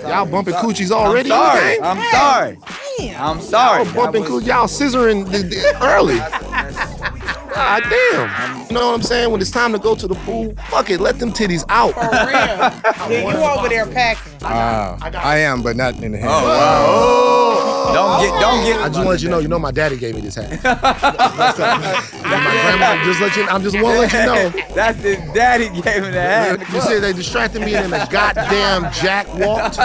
Y'all bumping coochies already? I'm sorry. Y'all bumping coochies. Y'all scissoring early. God damn. You know what I'm saying? When it's time to go to the pool, fuck it, let them titties out. For real. Yeah, you over there packing. I am, but not in the hand. Don't get. I just want you know my daddy gave me this hat. My grandma, I'm just want to let you know. That's his daddy gave him the hat. You see, they distracted me and then the goddamn Jack walked.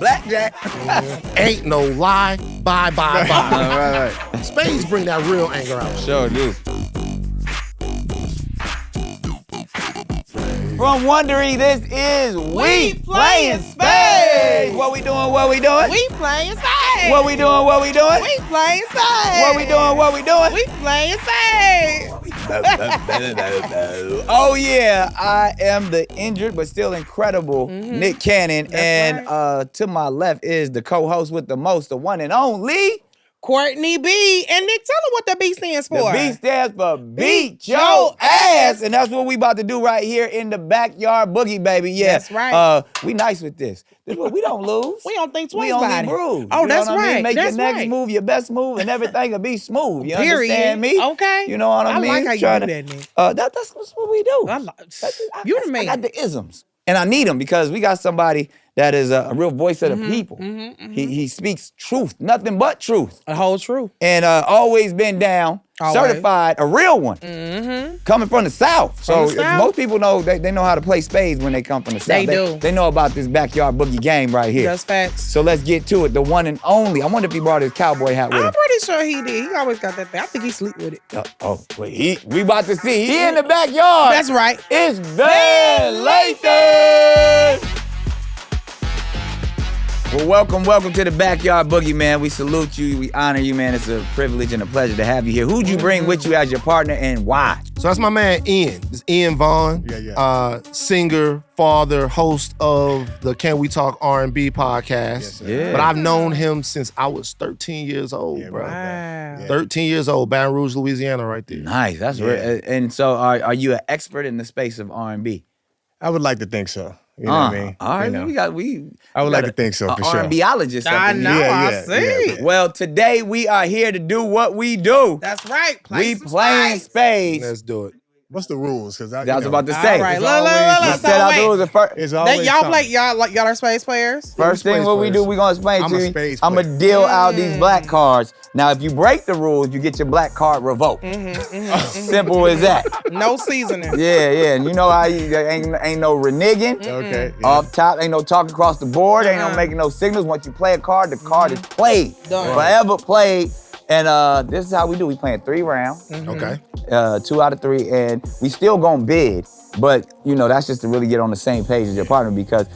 Blackjack. Ain't no lie. Bye. Right. Spades bring that real anger out. Sure do. From Wondery, this is We Playin Spades. What we doing? We playing spades. What we doing? We playing spades. What we doing? We playing spades. Oh yeah, I am the injured but still incredible Nick Cannon. That's to my left is the co-host with the most, the one and only Courtney Bee. And Nick, tell them what the B stands for. The B stands for beat your ass. And that's what we about to do right here in the backyard boogie, baby. Yeah. That's right. We nice with this. We don't lose. We don't think twice we about it. only bruise. Oh, You know that's what I mean? right. Make That's your next right. move your best move and everything will be smooth. You Period. understand me? Okay. You know what I mean? I like how you Trying do to- that, Nick. That's what we do. You the man. I got the isms. And I need them because we got somebody that is a real voice of the people. He speaks truth, nothing but truth. The whole truth. And always been down, Always. certified, a real one. Coming from the South. From the So South? most people know, they know how to play spades when they come from the South. They do. They know about this backyard boogie game right here. That's facts. So let's get to it. The one and only. I wonder if he brought his cowboy hat with I'm him. pretty sure he did. He always got that thing. I think he sleep with it. Wait, we about to see. He in the backyard. That's right. It's Van Lathan. Well, welcome to the Backyard Boogie, man. We salute you. We honor you, man. It's a privilege and a pleasure to have you here. Who'd you bring with you as your partner and why? So that's my man Ian. It's Ian Vaughn, singer, father, host of the Can We Talk R&B podcast. Yeah. But I've known him since I was 13 years old, bro. Wow. 13 years old, Baton Rouge, Louisiana, right there. Nice. That's right. And so are you an expert in the space of R&B? I would like to think so. You know what I mean? All right, You know. I would like to think so, for sure. R&Bologist. I know. Yeah, I see. Well, today we are here to do what we do. That's right. We playing spades. Let's do it. What's the rules? Because I was about to say. All right. It's Look. always- Set out the rules. It's always Y'all something. play. Y'all are spades players. First thing Spades what we do, players. we gonna explain I'm to a you. spades I'm player. gonna deal out these black cards. Now, if you break the rules, you get your black card revoked. Simple as that. No seasoning. Yeah. And you know how ain't no reneging. Okay. Off top, ain't no talking across the board, ain't no making no signals. Once you play a card, the card is played. Done. Forever played. And this is how we do. We playing 3 rounds. Okay. 2 out of 3, and we still gonna bid, but you know that's just to really get on the same page as your partner because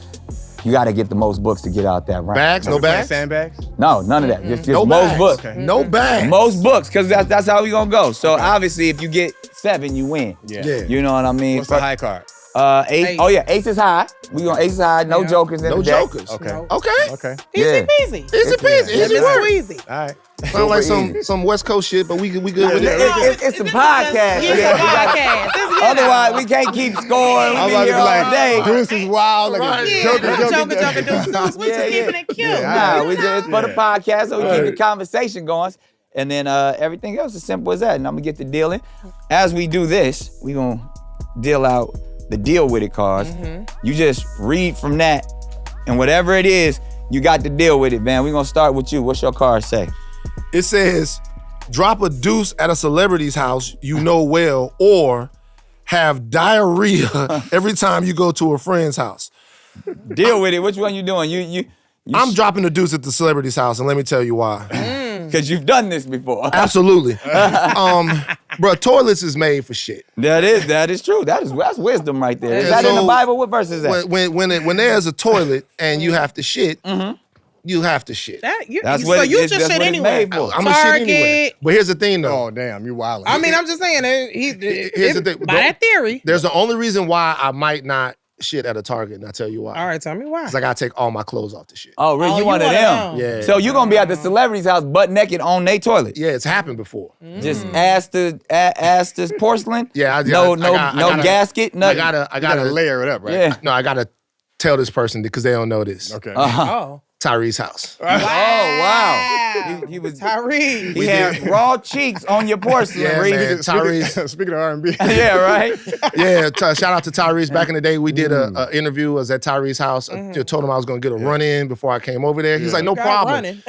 you got to get the most books to get out that round. Bags? No bags? Sandbags? No, none of that. Just No most bags. books. Okay. No bags. Most books, because that's how we gonna go. So obviously, if you get 7, you win. Yeah. You know what I mean? What's the high card? 8. Ace. Oh yeah, ace is high. We gonna ace is high. No jokers in No the deck. jokers. Okay. No. Okay. Okay. Easy Yeah. peasy. Easy peasy. Easy It's work. easy. All right. Sound like Super some West Coast shit, but we good with it. It's a podcast. It's Yeah, a we gotta- podcast. Otherwise, we can't keep scoring. I'm We about be to here be all day. like, Deuce is wild. Like Right. a Yeah, joker. joker, deuce. We just keeping it cute. Nah, we just for the podcast, so we keep the conversation going. And then everything else is simple as that. And I'm gonna get to dealing. As we do this, we gonna deal out the deal with it cards. You just read from that, and whatever it is, you got to deal with it, man. We gonna start with you. What's your card say? It says, drop a deuce at a celebrity's house you know well, or have diarrhea every time you go to a friend's house. Deal with it. Which one you doing? You I'm dropping a deuce at the celebrity's house, and let me tell you why. because you've done this before. Absolutely. Bro, toilets is made for shit. That is true. That's wisdom right there. Is Yeah, that in the so Bible? What verse is that? When there's a toilet and you have to shit, you have to shit. That's So what you it's- just that's shit what it's anyway. made for. I'm gonna shit Target. anyway. But here's the thing, though. Oh, damn. You wildin'. I mean, I'm just saying. Here's the thing. By that theory. There's the only reason why I might not shit at a Target, and I'll tell you why. All right, tell me why. Because I gotta take all my clothes off the shit. Oh, really? Oh, You one of them? Yeah. So you gonna be at the celebrity's house butt naked on their toilet? Yeah, it's happened before. Just ass to porcelein? Yeah, No gasket, I nothing. gotta You gotta layer it up, right? Yeah. No, I gotta tell this person because they don't know this. Okay. Oh. Tyrese's house. Oh, wow. He was Tyrese. He had raw cheeks on your porcelain, Yeah, Reese. man. Tyrese. Speaking of R&B. Yeah, right? Yeah, shout out to Tyrese. Back in the day, we did a interview. I was at Tyrese's house. I told him I was going to get a run-in before I came over there. He's like, no Got problem. running.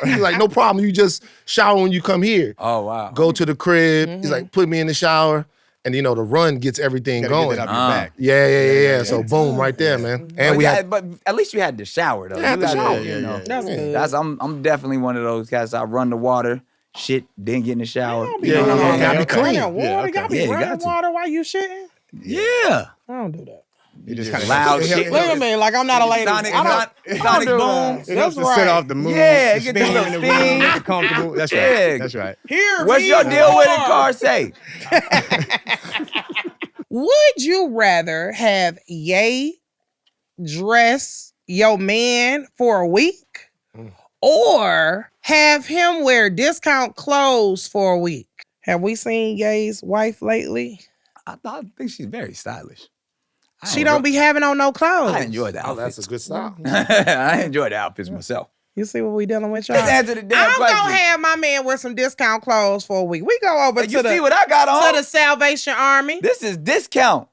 He's like, no problem. You just shower when you come here. Oh, wow. Go to the crib. He's like, put me in the shower. And, the run gets everything Gotta going. get that off your back. Yeah. So, boom, right there, man. And but at least you had the shower, though. Yeah, You the had shower. you know. That's good. I'm definitely one of those guys. I run the water, shit, then get in the shower. Don't be Yeah, running yeah, water. gotta be clean. Running water. Yeah, Y'all be Yeah, you running got to. water while you shitting? Yeah. I don't do that. You just kind of Loud shit. Look at me, like I'm not a lady. Sonic- I don't Sonic do boom. that. It helps That's to set right. off the mood. Yeah, the get the steam little in the steam. room, get you comfortable. That's right. Yeah. That's right. Here, What's be your deal with it, more. car say? Would you rather have Ye dress your man for a week or have him wear discount clothes for a week? Have we seen Ye's wife lately? I think she's very stylish. She don't be having on no clothes. I enjoy the Oh, that's outfits. a good style. I enjoy the outfits myself. You see what we dealing with, y'all? Let's answer the damn I'm question. gonna have my man wear some discount clothes for a week. We go over You to see the what I got on? to the Salvation Army. This is discount.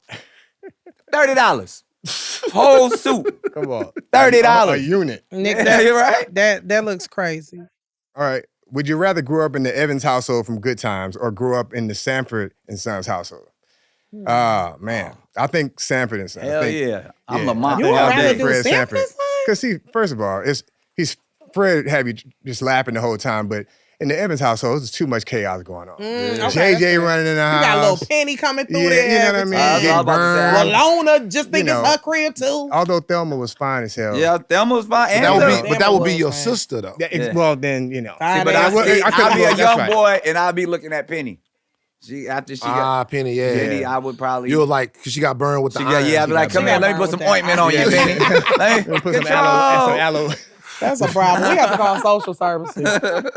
$30. Whole suit. Come on. $30. A unit. Nick, Yeah, you're right. That looks crazy. All right. Would you rather grow up in the Evans household from Good Times or grow up in the Sanford and Sons household? Man. I think Sanford and Sons. Hell yeah. I'm Lamont. You would all rather day. do Sanford and Sons? Because first of all, Fred had you just laughing the whole time, but in the Evans household, there's too much chaos going on. Okay, JJ running in the house. You got a little penny coming through Yeah, there. you know what I mean? I was Getting about to say, burned. Walona just think You know. it's her crib too. Although Thelma was fine as hell. Yeah, Thelma was fine. And That would Thelma- be, but that would be Damn, your man. sister, though. Yeah. Well, then, Fine but ass. I'll be a that's young right. boy and I'll be looking at Penny. After she got Penny, yeah. Penny, I would probably. You're like, because she got burned with the She iron. got, yeah, I'd be like, come here, let me put some ointment on you, Penny. Let me Put some control. aloe. That's a problem. We have to call social services.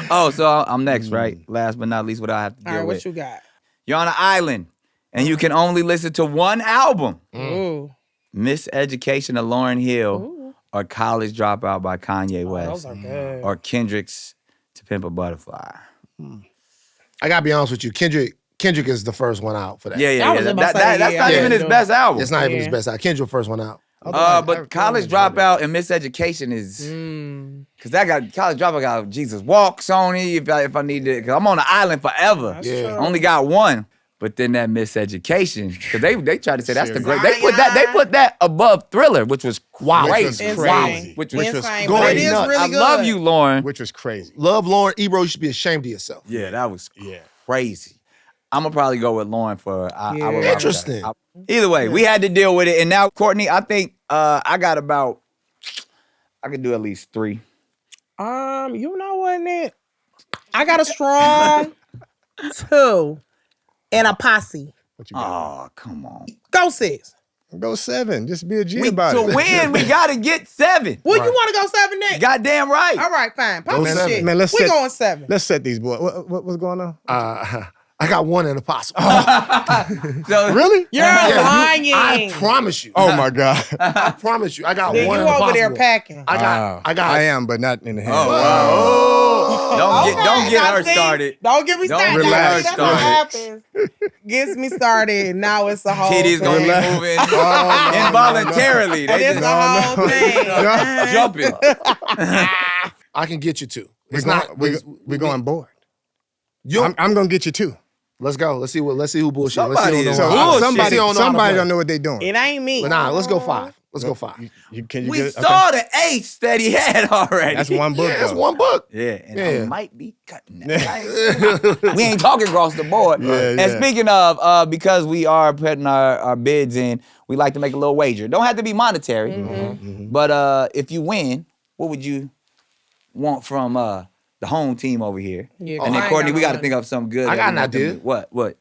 Oh, so I'm next, right? Last but not least, what I have to All deal right, with. what you got? You're on an island, and you can only listen to one album: Ooh. Miseducation of Lauryn Hill, or College Dropout by Kanye West, Those are good. or Kendrick's To Pimp a Butterfly. I got to be honest with you. Kendrick is the first one out for that. Yeah. was about to say, That's yeah, not I even his do. best album. It's not even his Yeah. best out. Kendrick first one out. But College Dropout and Miseducation is because that got College Dropout got Jesus Walks on it. If I need to, because I'm on the island forever. Yeah. Only got one. But then that Miseducation, because they try to say that's the Serious. great. They put that above Thriller, which was crazy. Insane. Crazy. Which was Insane. going But it is nuts. really I good. love you, Lauren. Which was crazy. Love Lauren Ebro. You should be ashamed of yourself. Yeah, that was crazy. I'm gonna probably go with Lauren for I would rather Interesting. that. Either way, we had to deal with it, and now Courtney, I think I got about. I could do at least 3. You know what, Nick? I got a strong 2 and a posse. What you got? Oh, come on. Go 6. Go 7. Just be a G about To it. win, we gotta get 7. Well, Right. you want to go 7, Nick? Goddamn right. All right, fine. Pop Go the 7. shit. Man, let's we set- going 7. Let's set these boys. What's going on? I got one and a possible. So, Really? You're Yeah, lying. I promise you. Oh my God. I promise you. I got Then one you and a over possible. there packing. I got. I am, but not in the hand. Oh, wow. Don't Okay, get now her see, started. Don't get me Don't started. relax. That's what happens. Gets me started. Now it's a whole Titties gonna thing. be moving Oh, no, involuntarily. And They it's just a whole thing. jumping. I can get you 2. We're It's going, not. we're going board. You. I'm going to get you 2. Let's go. Let's see who bullshit. Somebody Let's is see who bullshit. don't know how to- somebody don't know how to play. don't know what they're doing. It ain't me. But nah, let's go 5. Let's go 5. Can you We get it? saw the ace that he had already. That's one book. That's though. one book. Yeah, and Yeah. I might be cutting that. We ain't talking across the board. Yeah, And yeah. speaking of, because we are putting our bids in, we like to make a little wager. Don't have to be monetary, but if you win, what would you want from the home team over here? Yeah, And I then ain't Courtney, got we no got to money. think of something good. I that got we an want them idea. to- What?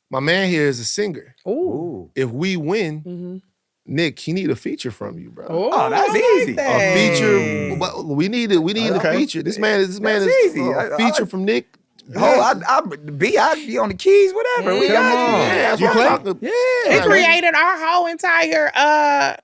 My man here is a singer. Ooh. If we win, Nick, he need a feature from you, bro. Oh, that's I like easy. that. A feature, but we need a Okay. feature. This man is That's easy. a feature from Nick. I'd be on the keys, whatever. We got you. Yeah, that's You what play? I'm talking. He Yeah. created our whole entire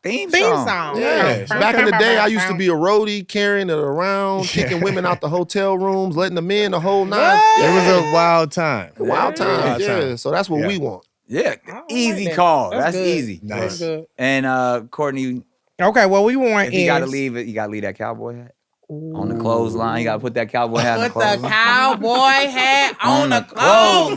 Theme theme song. song. Yeah. Back in the day, I used to be a roadie, carrying it around, kicking women out the hotel rooms, letting them in, the whole nine. It was a wild time. Wild time. Wild Yeah. time. So that's what Yeah. we want. Yeah, I don't easy like that. call. That's good. easy. Nice. That's good. And Courtney, Okay, what we want if is you gotta leave it, you gotta leave that cowboy hat on the clothesline. You gotta put that cowboy hat on the Put the clothesline. cowboy hat on the clothesline.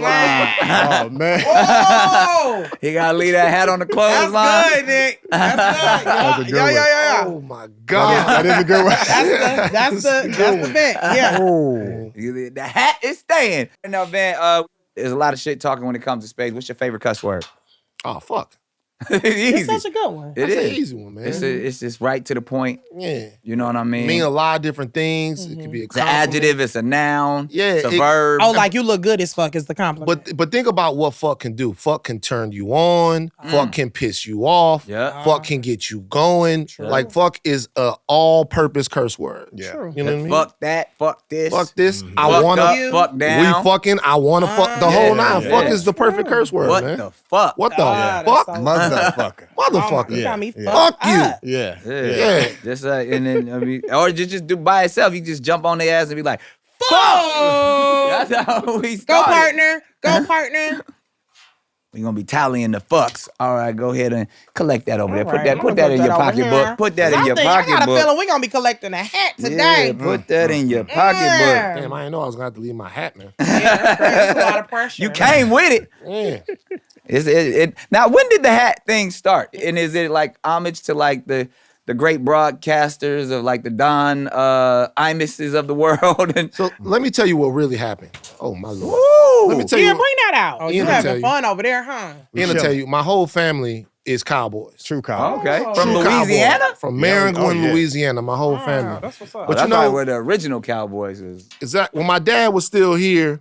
clothesline. Oh man. Oh, You gotta leave that hat on the clothesline. that's good, Nick. That's good. That's a good one. Yeah. Oh my God. That is a good one. That's the bet. Yeah. Oh. The hat is staying. Now, man, there's a lot of shit talking when it comes to spades. What's your favorite cuss word? Oh, fuck. It's It's easy. such a good one. It That's an is. easy one, man. It's just right to the point. Yeah. You know what I mean? Mean a lot of different things. It could be a It's an adjective. It's a noun. Yeah, It's a it- verb. Oh, like you look good as fuck is the compliment. But think about what fuck can do. Fuck can turn you on. Fuck can piss you off. Yeah. Fuck can get you going. Like fuck is a all-purpose curse word. Yeah. True. You know what I mean? Fuck that. Fuck this. Fuck this. Fuck I wanna. up. You. Fuck We down. fucking. I wanna fuck the whole nine. yeah, Fuck yeah. is the perfect curse word, What man. the fuck? What the that's fuck, so- Motherfucker. motherfucker? You got me Yeah. fucked Fuck you. up. Yeah. Yeah. Just and then I mean, or just do by itself. You just jump on their ass and be like, "Fuck!" That's how we Go started. partner. Go partner. We're gonna be tallying the fucks. All right, go ahead and collect that over there. All Put right, that, I'm put gonna that in your over pocketbook. here. Put that in I your think- I got a pocketbook. feeling we're gonna be collecting a hat Yeah, today. put that in your pocketbook. Yeah. Damn, I didn't know I was gonna have to leave my hat, man. That's a lot of pressure. You came with it. Yeah. Now, when did the hat thing start? And is it like homage to like the great broadcasters of like the Don Imuses of the world? And So let me tell you what really happened. Oh my lord. Woo! Let me tell Yeah, you. bring that out. Oh, you Ian will tell having you. fun over there, huh? I'm gonna tell you. My whole family is cowboys. True cowboy. Okay, Oh. from True Louisiana. cowboy. From Maringouin, Oh, yeah. Louisiana. My whole family. That's what's up. But That's you know, probably where the original Cowboys is. exactly. When my dad was still here,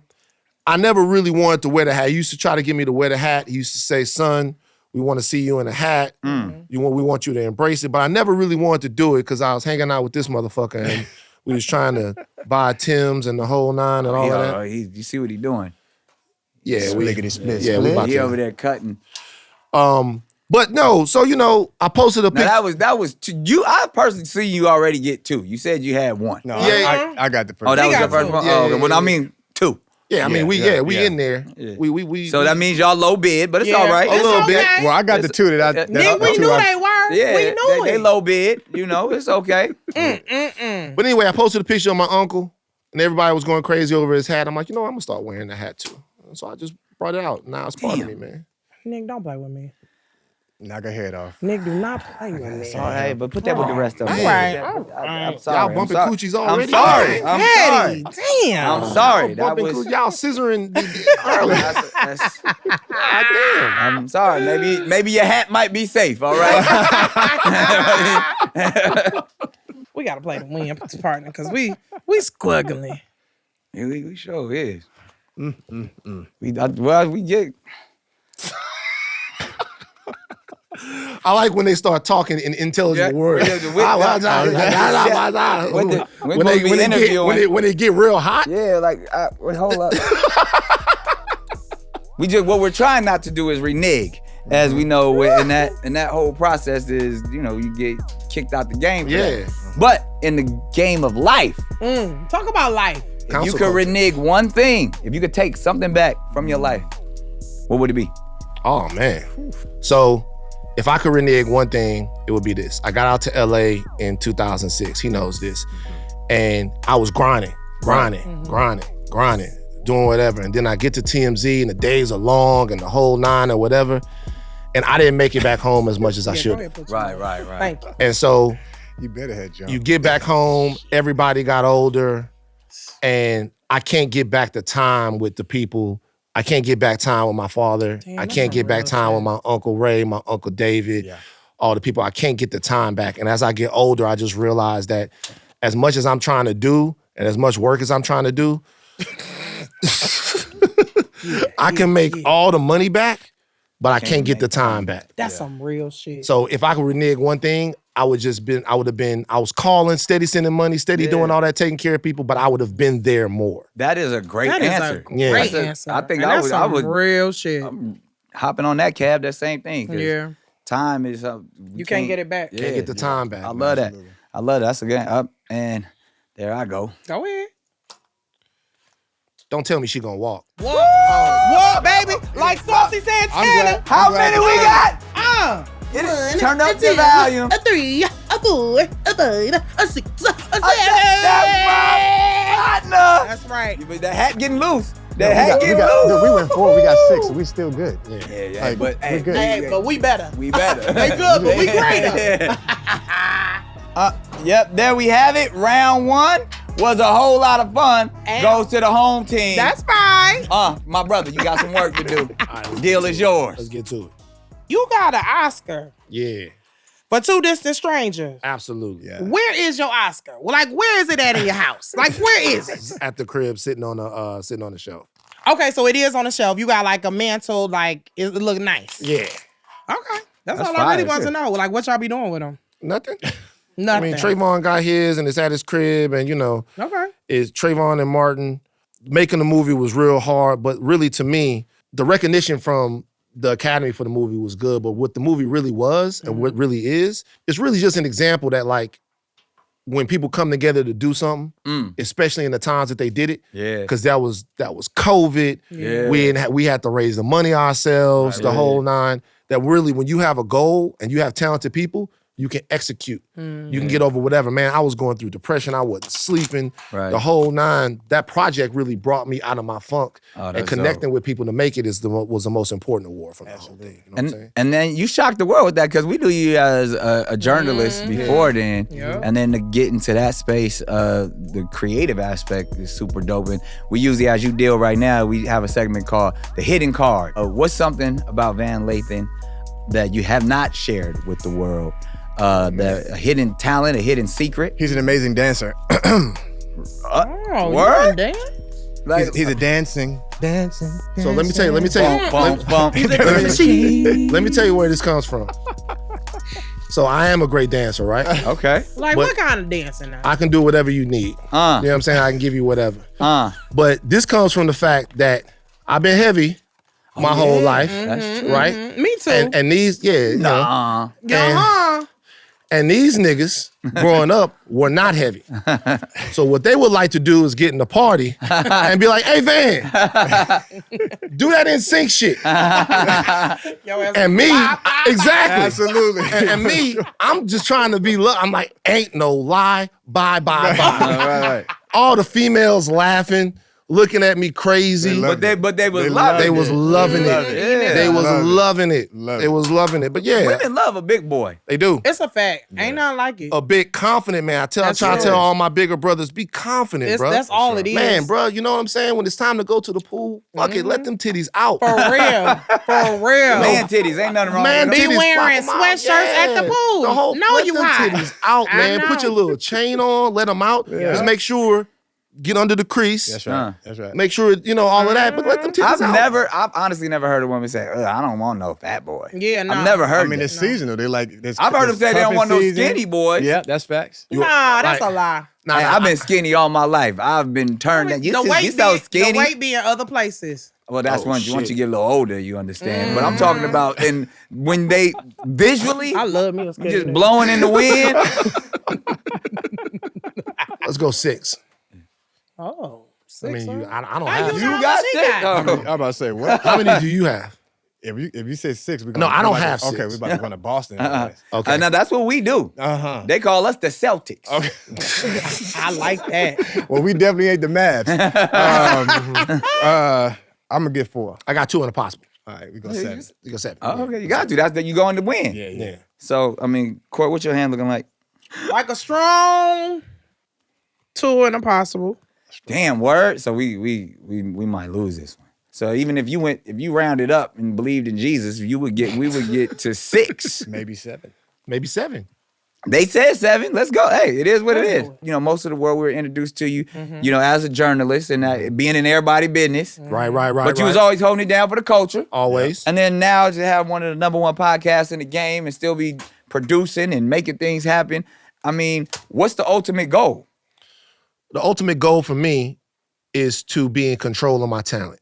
I never really wanted to wear the hat. He used to try to get me to wear the hat. He used to say, "Son, we want to see you in a hat. We want you to embrace it." But I never really wanted to do it because I was hanging out with this motherfucker and we was trying to buy Tim's and the whole nine and all of that. You see what he doing? Yeah, we Lickety split, Yeah, we split. about He to. over there cutting. But no, so I posted a picture. Now that was two. I personally see you already get two. You said you had one. No, Yeah. I got the first. Oh, that He was got your first two. one. Yeah, Oh, yeah, well, yeah. I mean two. Yeah, I mean we yeah. in there. Yeah. We So that means y'all low bid, but it's Yeah. all right. a little okay. bit. Well, I got the two that I. Nick, that- Nick, the we two knew I- they were. Yeah, we knew they it. low bid. You know, it's okay. But anyway, I posted a picture of my uncle, and everybody was going crazy over his hat. I'm like, I'm gonna start wearing the hat too. So I just brought it out. Now it's part of me, man. Nick, don't play with me. Knock her head off. Nick, do not play with me. All right, but put that with the rest of them. All right, I'm all right. sorry. Y'all I'm bumping sorry. coochies already? I'm sorry. Yeah. I'm Patty, sorry. damn. I'm sorry. That Bumping was. coochies. Y'all scissoring early. That's, Damn. I'm sorry. Maybe your hat might be safe. All right. We gotta play the win partner because we squiggling. We sure is. We get. I like when they start talking in intelligible words. When they get real hot. Yeah, like wait, hold up. What we're trying not to do is renege, as we know, in that whole process is you get kicked out the game. For Yeah. that. But in the game of life, Talk about life. if you Council could culture. renege one thing, if you could take something back from your life, what would it be? Oh man. So if I could renege one thing, it would be this. I got out to LA in 2006. He knows this. And I was grinding, doing whatever. And then I get to TMZ and the days are long and the whole nine or whatever. And I didn't make it back home as much as I should have. Right. Thank you. And so You better have jumped. you get back home, everybody got older, and I can't get back the time with the people. I can't get back time with my father. Damn, I that's can't some get back real time shit. with my Uncle Ray, my Uncle David, all the people. I can't get the time back. And as I get older, I just realize that as much as I'm trying to do and as much work as I'm trying to do, I can make all the money back, but I can't get the time back. That's some real shit. So if I could renege one thing, I would have been, I was calling, steady sending money, steady doing all that, taking care of people, but I would have been there more. That is a great answer. Great answer. I think And I that's would. I would real shit. I'm hopping on that cab. That same thing. 'Cause Yeah. time is. You can't get it back. Yeah, Can't get the time back. I love that. I love that. That's a good. And there I go. Go ahead. Don't tell me she gonna walk. Walk, baby. Like Saucy Santana. How many we got? Turn up the volume. A 3, a 4, a 5, a 6, a 7. That's my partner. That's right. But the hat getting loose. The We hat got- getting we got- loose. look, we went 4, we got 6, so we still good. Yeah. Like, But we're hey, good. Hey, but we better. we better. They good, but we greater. Yep, there we have it. Round 1 was a whole lot of fun. And- Goes to the home team. That's fine. My brother, you got some work to do. Deal is yours. Let's get to it. You got an Oscar Yeah, for Two Distant Strangers. absolutely. Yeah. Where is your Oscar? Well, like, where is it at in your house? Like, where is it? At the crib, sitting on the shelf. Okay, so it is on the shelf. You got like a mantle, like it look nice. Yeah, Okay, that's That's all I really fire, want shit. to know. Like, what y'all be doing with them? nothing. I Nothing. mean, Trayvon got his, and it's at his crib, and Okay. is Trayvon and Martin. Making the movie was real hard, but really to me, the recognition from the Academy for the movie was good, but what the movie really was and what really is, it's really just an example that like when people come together to do something, especially in the times that they did it, Yeah. because that was COVID. Yeah. We had to raise the money ourselves, Right. the whole nine. That really, when you have a goal and you have talented people, you can execute. You can get over whatever. Man, I was going through depression. I wasn't sleeping. Right. The whole nine. That project really brought me out of my funk. Oh, and that's connecting dope. with people to make it was the most important award from the whole thing. You know what I'm saying? And then you shocked the world with that because we knew you as a journalist before then. Yeah. And then to get into that space, the creative aspect is super dope. And we usually, as you deal right now, we have a segment called The Hidden Card. What's something about Van Lathan that you have not shared with the world? A hidden talent, a hidden secret. He's an amazing dancer. Oh, Word? damn. Like, He's a dancing. So let me tell you. bump, bump. Let me tell you where this comes from. So I am a great dancer, right? Okay. Like, But- what kind of dancing now? I can do whatever you need. You know what I'm saying? I can give you whatever. But this comes from the fact that I've been heavy my whole life, That's true. right? Me too. And these, Nah. and these niggas growing up were not heavy. So what they would like to do is get in the party and be like, hey, Van, do that in sync shit. And me, exactly. Absolutely. And me, I'm just trying to be, I'm like, ain't no lie, bye. Right. All the females laughing, looking at me crazy. But they was They loving loved They it. was loving it. Yeah. They was Love it. loving it. Love They it. was loving it. But yeah, Women love a big boy. they do. It's a fact. Ain't nothing like it. A big confident man. I try to That's tell it. all my bigger brothers, be confident, bro. That's all it is. Man, bro, you know what I'm saying? When it's time to go to the pool, fuck it, let them titties out. For real. For real. Man titties, ain't nothing wrong Man, with Be them. titties, wearing fuck 'em out. sweatshirts at the pool. The whole, No, let you them hot. titties out, I man. Put know. your little chain on, let them out. Just make sure, get under the crease. That's right. That's right. Make sure, all of that, but let them titties out. I've honestly never heard a woman say, I don't want no fat boy. Yeah, no. I've never heard I mean, that. it's seasonal. They like. I've heard them say they don't want no skinny boy. Yeah, that's facts. Nah, that's Like- a lie. Nah, Hey, I've been skinny all my life. I've been turned down. You so skinny. The weight be in other places. Well, that's Oh, once shit. you get a little older, you understand. But I'm talking about when they visually I love me a skinny just nigga. blowing in the wind. Let's go 6. Oh, I mean, 6, I don't How have. you You How got much he sick. got? though. I'm about to say what? How many do you have? If you say 6, we're No, I don't have Okay, 6. we're about to go to Boston. Okay. Now that's what we do. They call us the Celtics. Okay. I like that. Well, we definitely ain't the Mavs. I'm gonna get 4. I got 2 in a possible. All right, we go 7. You go 7. Oh, okay, you got to. That's you going to win. Yeah. So I mean, Court, what's your hand looking like? Like a strong 2 and a possible. Damn word. So we might lose this one. So even if you rounded up and believed in Jesus, we would get to 6. Maybe 7. Maybe 7. They said 7. Let's go. Hey, it is what it is. Most of the world we were introduced to you, as a journalist and being in everybody's business. Right. But you was always holding it down for the culture. always. And then now to have one of the #1 podcasts in the game and still be producing and making things happen. I mean, what's the ultimate goal? The ultimate goal for me is to be in control of my talent.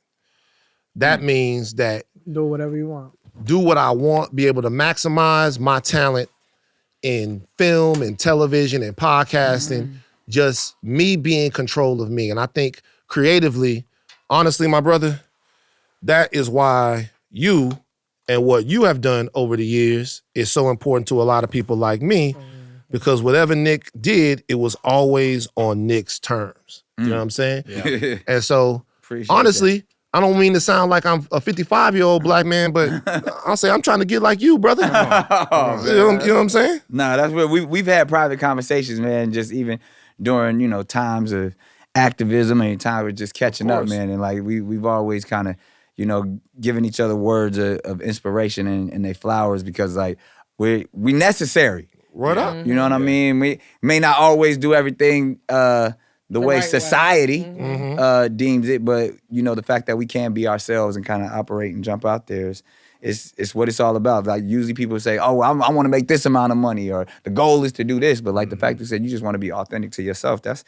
That means that Do whatever you want. do what I want, be able to maximize my talent in film and television and podcasting, just me being in control of me. And I think creatively, honestly, my brother, that is why you and what you have done over the years is so important to a lot of people like me, because whatever Nick did, it was always on Nick's terms. You know what I'm saying? Yeah. And so, Appreciate honestly, I don't mean to sound like I'm a 55-year-old black man, but I'll say I'm trying to get like you, brother. You know what I'm saying? Nah, that's what we've had private conversations, man, just even during, you know, times of activism and times of just catching up, man. And like we've always kind of, you know, given each other words of inspiration and they flowers, because like we necessary. What up? You know what I mean? We may not always do everything the way right society deems it, but you know, the fact that we can be ourselves and kind of operate and jump out there is what it's all about. Like usually people say, oh, I want to make this amount of money, or the goal is to do this. But like the fact that you said you just want to be authentic to yourself, that's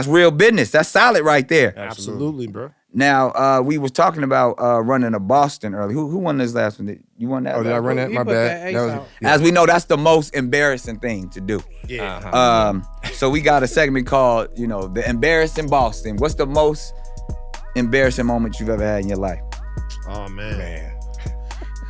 real business. That's solid right there. Absolutely, bro. Now, we was talking about running a Boston early. Who won this last one? You won that? Oh, did I run that? You My put bad. that That was, out. As we know, that's the most embarrassing thing to do. Yeah. So we got a segment called, you know, the embarrassing Boston. What's the most embarrassing moment you've ever had in your life? Oh, man. man.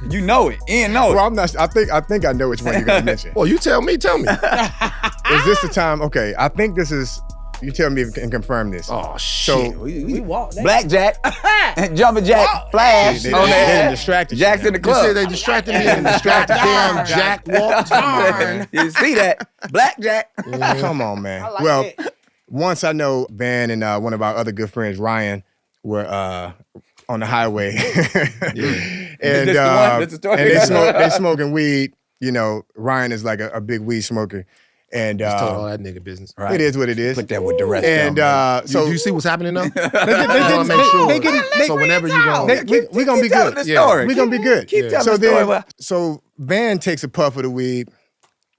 You know it. Ian know it. Well, I'm not. I think I know which one you're gonna mention. Well, you tell me. Is this the time? Okay, I think this is. You tell me if you can confirm this. Oh, So shit. We walk. Blackjack, Jumping Jack, Flash they on done there. distracted you Jack's in the You said club. they distracted me and distracted damn Jack walked. You see that? Blackjack. Come on, man. like Well, it. once I know Van and one of our other good friends, Ryan, were on the highway, and This the one? This the story? and they smoking weed. You know, Ryan is like a big weed smoker, and Just told all that nigga business. Right. it is what it is. Put that with the rest. And So so do you see what's happening now? they I wanna make sure. they get- So whenever you go, we gonna be telling good. the story. We gonna be good. Keep telling So the story. then, so Van takes a puff of the weed.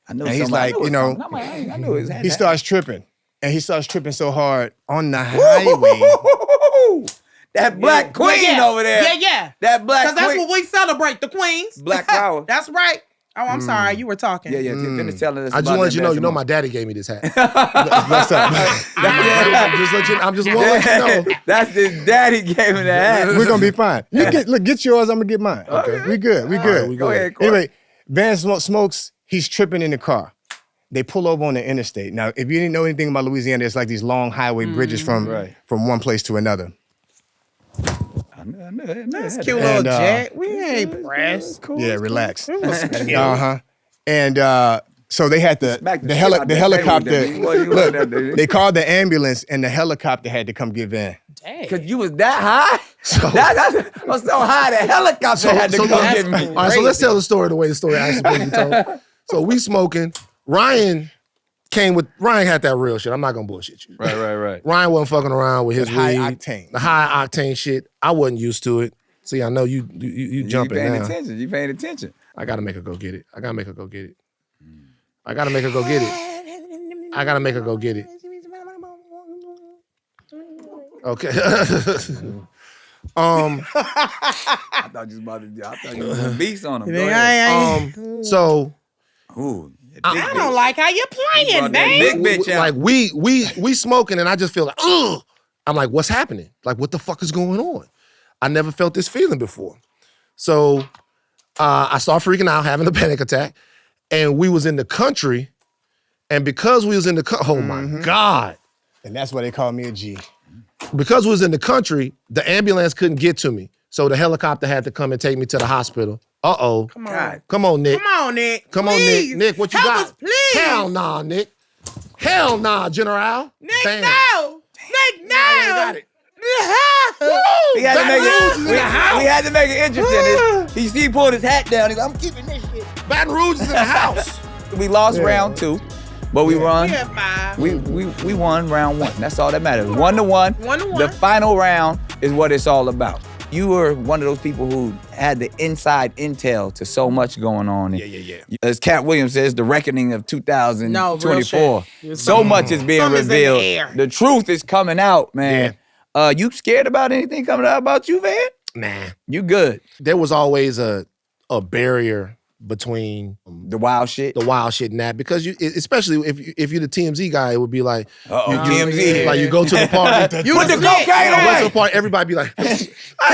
I know And he's somebody- like, I know you know, it's something. I knew it was He starts tripping, and he starts tripping so hard on the highway. Woo-hoo-hoo-hoo-hoo-hoo. That black queen Yeah. over there. Yeah. That black Because that's queen. what we celebrate, the queens. Black power. That's right. Oh, I'm sorry. You were talking. Yeah. Finish telling us. I just about wanted you to know, that my daddy gave me this hat. What's up? I'm just want to let you know. That's his daddy gave me that hat. We're gonna be fine. You get yours. I'm gonna get mine. Okay, we good. We good. we Go good. ahead, Court. Anyway, Van smokes. He's tripping in the car. They pull over on the interstate. Now, if you didn't know anything about Louisiana, it's like these long highway bridges from one place to another. I knew That's it. cute And, little Jack. We ain't pressed. Cool. Yeah, relax. It was cute. And so they had Smack the the shit out that helicopter. baby with that. You Look, that, dude. they called the ambulance, and the helicopter had to come get Van. Dang. Cause you was that high? I was so high the helicopter had to come look, get me. all right, so let's tell the story the way the story actually supposed to be told. So we smoking. Ryan had that real shit. I'm not gonna bullshit you. Right. Ryan wasn't fucking around with his The high weed. octane. The high octane shit. I wasn't used to it. See, I know you jumping paying now. attention. You paying attention. I gotta make her go get it. I gotta make her go get it. I gotta make her go get it. I gotta make her go get it. Okay. I thought you was about to. I thought you was a beast on him. Go Nigga, ahead. So Ooh, I don't like how you're playing, man. big bitch out. like we smoking and I just feel like, ugh. I'm like, what's happening? Like, what the fuck is going on? I never felt this feeling before. So I started freaking out, having a panic attack. And we was in the country. And because we was in the oh my God. And that's why they call me a G. Because we was in the country, the ambulance couldn't get to me. So the helicopter had to come and take me to the hospital. Uh-oh. Come on. God. Come on, Nick. Come on, Nick. Come on, Please. Nick. Nick, what you Help got? us, please. Hell nah, Nick. Hell nah, General. Nick, Bam. no. Nick, no. Nah, you got it. We had to make Baton Rouge it. is We in the house. had to make it interesting. He pulled his hat down. He's like, I'm keeping this shit. Baton Rouge is in the house. We lost round 2, but we won. We have 5. We won round 1. That's all that matters. 1-1. 1-1. The final round is what it's all about. You were one of those people who had the inside intel to so much going on. Yeah. As Cat Williams says, the reckoning of 2024. No, So much is being Something's in the revealed. air. The truth is coming out, man. You scared about anything coming out about you, Van? Nah. You good. There was always a barrier between The wild shit. the wild shit and that, because you, especially if you're the TMZ guy, it would be like, TMZ. like you go to the party, You Put the the snitch. cocaine you go to away. the party, everybody be like, hey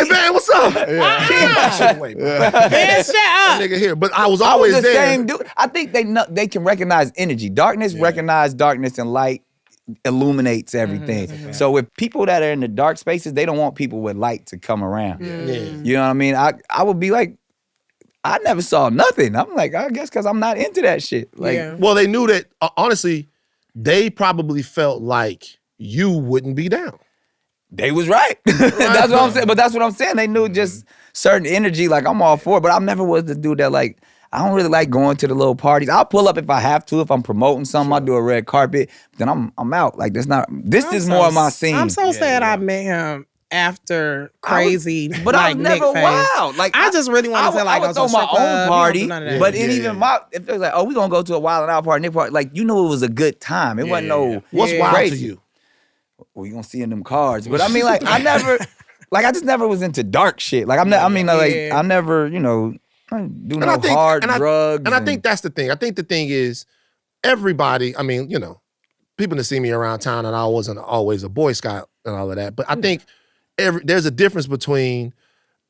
man, what's up? Keep that shit away, bro. Man, shut That up. nigga here. But I was I was always the there. same dude. I think they can recognize energy. Darkness recognize darkness, and light illuminates everything. So with people that are in the dark spaces, they don't want people with light to come around. You know what I mean? I would be like, I never saw nothing. I'm like, I guess because I'm not into that shit. Like, Well, they knew that, honestly, they probably felt like you wouldn't be down. they was right. That's what I'm saying. But that's what I'm saying. They knew just certain energy. Like, I'm all for it. But I never was the dude that, like, I don't really like going to the little parties. I'll pull up if I have to. If I'm promoting something, I'll do a red carpet. Then I'm out. Like, this is more of my scene. I'm so sad I met him after crazy. But I was Nick never phase. wild. Like, I just really wanted to like I go would to a throw my strip club. own We don't party. do none of that. But even if it was like, oh, we gonna go to a wild and out party, Nick party, like, you know, it was a good time. It wasn't no What's wild crazy. to you? Well, you gonna see in them cards. But I mean, like, I just never was into dark shit. Like, I never, you know, I didn't do no hard drugs. And I think that's the thing. I think the thing is, everybody, I mean, you know, people that see me around town, and I wasn't always a Boy Scout and all of that, but I think there's a difference between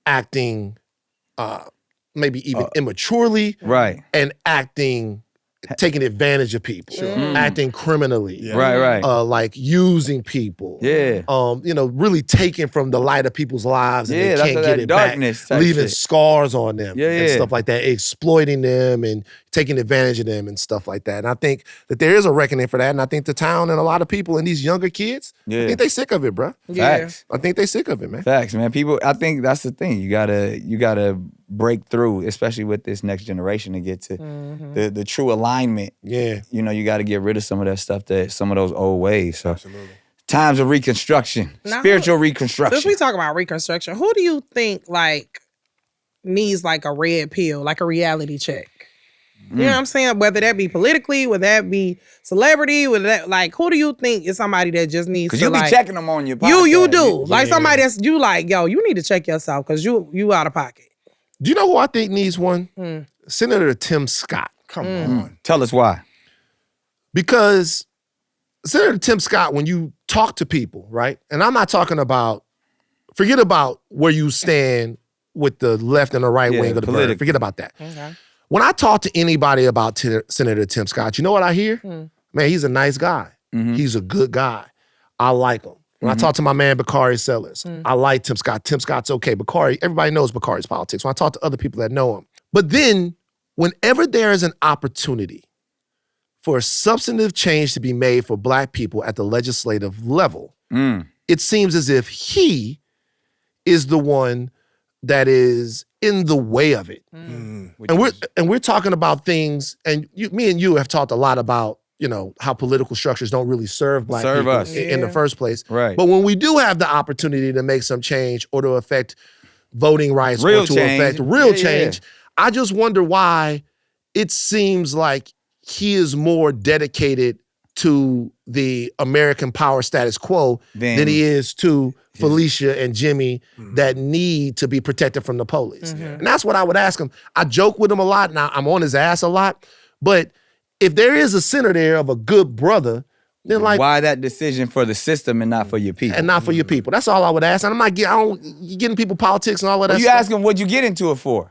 acting maybe even immaturely right. and acting, taking advantage of people, acting criminally, Right. like using people, Yeah. you know, really taking from the light of people's lives and Yeah, they that's can't that get it darkness back, type leaving shit. scars on them and Yeah. stuff like that, exploiting them and taking advantage of them and stuff like that. And I think that there is a reckoning for that. And I think the town and a lot of people and these younger kids, I think they sick of it, bro. Facts. I think they sick of it, man. Facts, man. People, I think that's the thing. You gotta break through, especially with this next generation, to get to the true alignment. Yeah. You know, you got to get rid of some of that stuff, some of those old ways. So, times of reconstruction, Now, spiritual reconstruction. Since we talk about reconstruction, who do you think like needs like a red pill, like a reality check? You know what I'm saying? Whether that be politically, whether that be celebrity, whether that like who do you think is somebody that just needs to Because you be like checking them on your podcast. you do. Like somebody that's you like, yo, you need to check yourself because you out of pocket. Do you know who I think needs one? Senator Tim Scott. Come on. Tell us why. Because Senator Tim Scott, when you talk to people, right? And I'm not talking about, forget about where you stand with the left and the right wing of the bird. Forget about that. Okay. When I talk to anybody about Senator Tim Scott, you know what I hear? Man, he's a nice guy. He's a good guy. I like him. When I talk to my man Bakari Sellers, I like Tim Scott. Tim Scott's okay. Bakari, everybody knows Bakari's politics. When I talk to other people that know him. But then, whenever there is an opportunity for a substantive change to be made for Black people at the legislative level, it seems as if he is the one that is in the way of it. And we're talking about things, and me and you have talked a lot about, you know, how political structures don't really serve Black people us. in the first place. Right. But when we do have the opportunity to make some change or to affect voting rights Real or to change. affect real Yeah, change, I just wonder why it seems like he is more dedicated to the American power status quo than he is to Felicia and Jimmy that need to be protected from the police. And that's what I would ask him. I joke with him a lot, and I'm on his ass a lot, but if there is a center there of a good brother, then like, why that decision for the system and not for your people? and not for your people. That's all I would ask. And I'm not getting people politics and all of that You stuff. ask him, what'd you get into it for?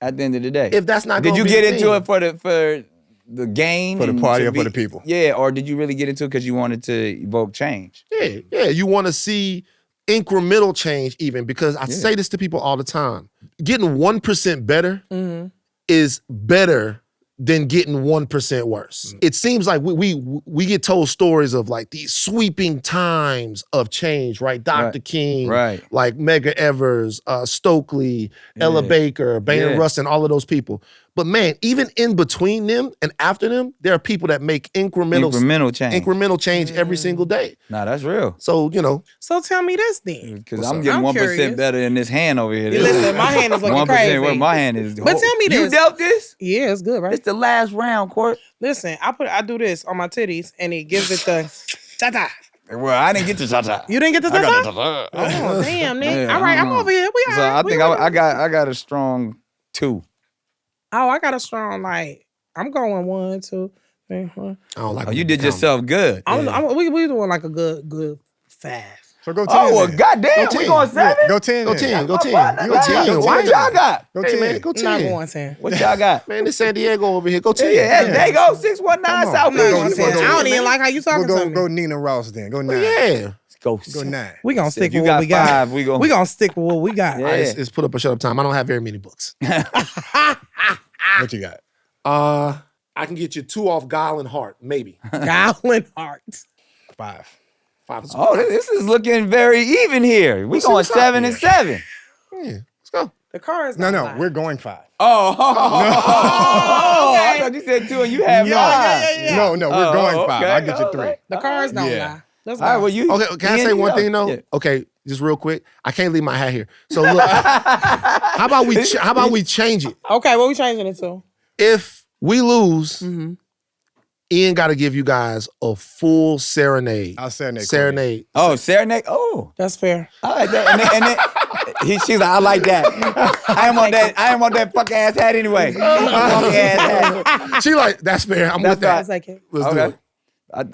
At the end of the day, If that's not did gonna you be get the into thing. it for the gain, For the and party to or for the people? Yeah, or did you really get into it because you wanted to evoke change? Yeah. You want to see incremental change even, because I say this to people all the time. Getting 1% better is better than getting 1% worse. It seems like we get told stories of like these sweeping times of change, right? Dr. King, like Medgar Evers, Stokely, Ella Baker, Boehner Rustin, all of those people. But man, even in between them and after them, there are people that make incremental change every single day. Nah, that's real. So, you know. So tell me this then. Because I'm getting 1% better in this hand over here. Listen, my hand is looking 1% crazy. where my hand is. But tell me this. You dealt this? Yeah, it's good, right? It's the last round, Court. Listen, I do this on my titties, and it gives it the ta-ta. Well, I didn't get the ta-ta. You didn't get the I got ta-ta? the ta-ta. Oh, damn, Nick. Yeah, all right, I'm over here. We So I think I got a strong 2. Oh, I got a strong, like, I'm going 1, 2, 3, 4. I don't like you did yourself good. We doing like a good 5. So go 10. Oh, well, then. goddamn. We going 7? Go 10. Go then. 10. Go 10. Go 10. What y'all got? Go Hey, 10. man, go I'm not 10. going 10. What y'all got? Man, this San Diego over here. Go 10. Yeah, there you go. 619 I'm South not going Beach. 10. I don't even like how you talking to me. Go Nina Ross then. Go 9. Yeah. Go Go 9. We gonna stick you with what got we got. 5, we gonna stick with what we got. Yeah. All right, it's put up or shut up time. I don't have very many books. What you got? I can get you 2 off Guile and Heart, maybe. Goblin Heart. 5. 5 is Oh, this is looking very even here. We going 7 and 7. Yeah, let's go. The car is No, not lying. we're going 5. Oh, I okay. thought you said 2 and you had 5. Yeah. No, we're going 5. okay. I'll get you 3. Alright. The cars don't Yeah. lie. Let's All right, go. well, you. Okay, can I say one thing though? Yeah. Okay, just real quick. I can't leave my hat here. So look, how about we change it? Okay, what we changing it to? If we lose, Mm-hmm. Ian got to give you guys a full serenade. I'll serenade. Serenade. Oh, serenade. Oh, That's fair. I like that. And then she's like, I like that. I am on that fuck ass hat anyway. Fuck ass hat. She like, that's fair. I'm with that. That's like it. Let's do Okay. it.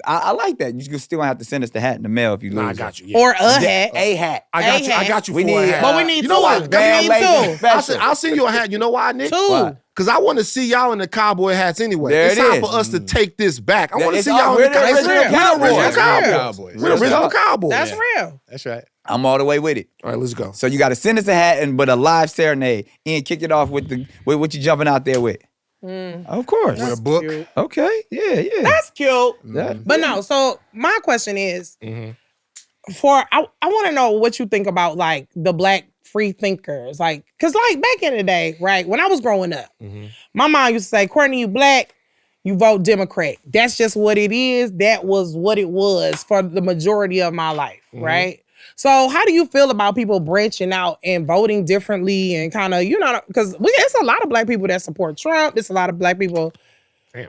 I like that. You still gonna have to send us the hat in the mail if you lose. Nah, I got you. Yeah. Or a hat. A hat. I got you. I hat. got you We for need- a hat. But we need You know two. what? We Bam, need ladies, two. special. I'll send you a hat. You know why, Nick? Two. What? Because I want to see y'all in the cowboy hats anyway. There it's it time is. for us to take this back. I want to It's see all- y'all we're in the the original original Cowboys. Cowboys. Cowboys. We're the original Cowboys. That's Yeah. real. That's right. I'm all the way with it. All right, let's go. So you got to send us a hat but a live serenade and kick it off with what you jumping out there with. Of course. With a book. Cute. Okay. Yeah. That's cute. Yeah. But no, so my question is, I want to know what you think about like the black free thinkers. Like, cause like back in the day, right, when I was growing up, my mom used to say, Courtney, you black, you vote Democrat. That's just what it is. That was what it was for the majority of my life, right? So how do you feel about people branching out and voting differently and kind of, you know, because it's a lot of black people that support Trump. There's a lot of black people. Damn.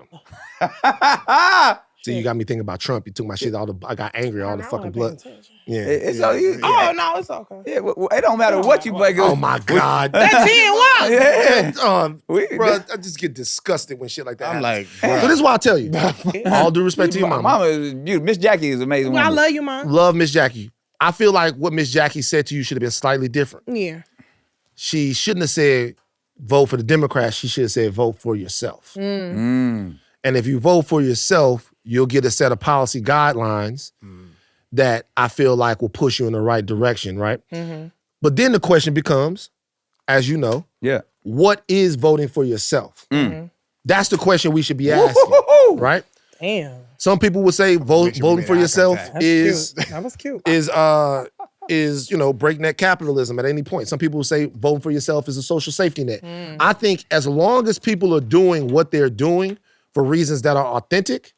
See, you got me thinking about Trump. You took my shit. I got angry. All the fucking blood. Yeah. It's all you. Oh, no, it's okay. Yeah, it don't matter what you play. Oh my God. That's it. Wow. Yeah. Bro, I just get disgusted when shit like that I'm happens. like, So this is what I tell you. All due respect to your My mama. mama is beautiful. Miss Jackie is amazing. Well, I woman. love you, Mom. Love Miss Jackie. I feel like what Miss Jackie said to you should have been slightly different. Yeah. She shouldn't have said vote for the Democrats. She should have said vote for yourself. And if you vote for yourself, you'll get a set of policy guidelines that I feel like will push you in the right direction, right? But then the question becomes, as you know, Yeah. what is voting for yourself? That's the question we should be asking, Woo-hoo-hoo. right? Damn. Some people would say Makes you voting make for eye yourself contact. That's is cute. That was cute. is breakneck capitalism at any point. Some people will say voting for yourself is a social safety net. I think as long as people are doing what they're doing for reasons that are authentic,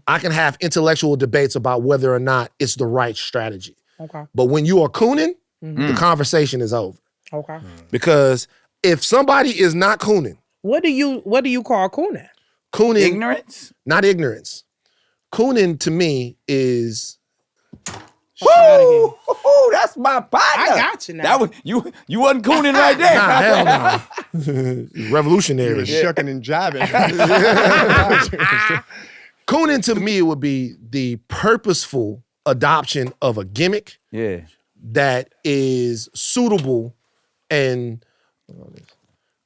I can have intellectual debates about whether or not it's the right strategy. Okay. But when you are cooning, the conversation is over. Okay. Because if somebody is not cooning, What do you call cooning? cooning, Ignorance. not ignorance. Cooning to me is Woo! That's my partner. I got you now. That was you wasn't cooning right there. nah, hell no. Revolutionary. shucking and jiving. Cooning to me would be the purposeful adoption of a gimmick Yeah. that is suitable and